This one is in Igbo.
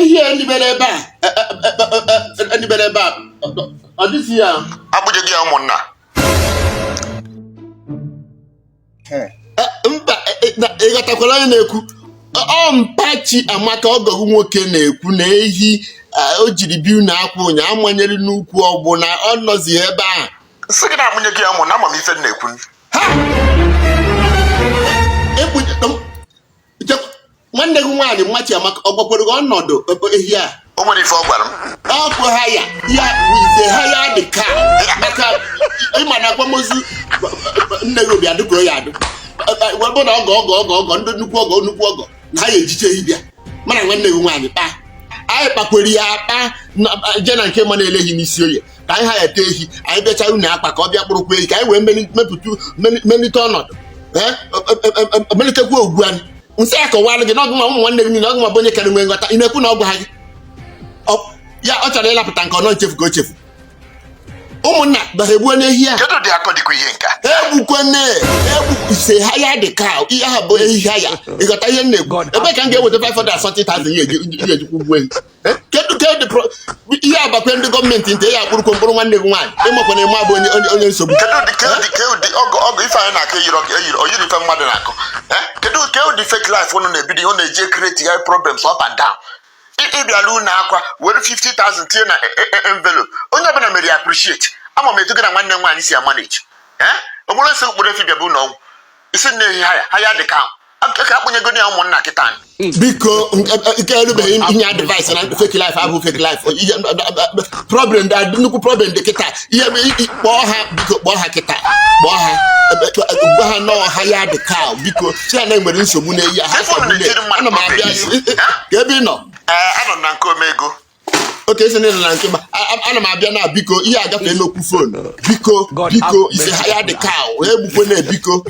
Here, any better back. This year, Abuja Giamona. Egatakola na-ekwu mpachi amaka ọgọgụ nwoke na-ekwu na ehi o jiri bi na akwụ ụnya amanyere n'ukwu ọgbụ na ọ nọzi ebe a. Sị gị na amụnye gị amụ na ama m ife na-ekwu. Nwanne gị nwaanyị mmachi amaka ọ gbakwara gị ọnọdụ ehi a. O nwere ife ọ gwara m. Ọkụ ha ya wize ha ya dị ka maka ịma na akwamozu nne gị obi adịgo ya adụ. Webụ na ọgọ ndị nnukwu ọgọ na ha ya ejiche ehi bịa mana nwanne gị nwaanyị kpaa anyị kpakwere ya akpa je na nke ma na-eleghị n'isi oye ka anyị ha ya ete ehi anyị bịacha unu akpa ka ọ bịa kpụrụkwa ehi ka anyị wee melite ọnọdụ melitekwa ogwu anyị nsị akọwalụ gị n'ọgụ nwa ụmụ nwanne gị niile ọgụ nwa bụ onye kere nwe nghọta ị na-ekwu na ọgwụ ha gị ya ọ chọrọ ịlapụta nke ọ nọ nchefu ka o chefu ụmụnna bara egbuo n'ehi a Kedu dị akọ dịkwa ihe nka? egwu ise ha ya dị ka ihe ha bụ ehi ha ya ịghọta ihe na-ekwu ebe ka m ga-eweta 540,000 ihe ejikwu ugwu ehi kedu ihe agbakwe ndị gọọmenti nte ya akpụrụkwo mkpụrụ nwanne gị nwaanyị ịmakwa na eme abụ onye nsogbu Kedụ ọgụ ife anyị na-akọ oyiri ife mmadụ na-akọ kedu ụdị fake life unu na-ebido ihe ọ na-eji ekreti ya problems up and down ịbịala unu akwa were 50,000 tinye na envelope onye ọbụla mere ya appreciate ama m etu gị na nwanne m nwaanyị si ya manage okporo nsị mkpụrụ efi bịa bụ ụlọ ọgwụ isi nne ha ya dị ka ka akpụnyego ya ụmụnna kịta biko nke erubeghị inye advice na fake life abụ fake life problem nnukwu problem dị kịta ihe kpọọ ha biko kpọọ ha kịta kpọọ ha nọọ ha ya dị ka biko si na nwere nsogbu na-eyi ha ana m abịa ka ebe ị nọ anọ na nke omego oke isi niile na nke ana m abịa na biko ihe agafe n'okwu fon biko ise ha ya dị ka egbukwe na biko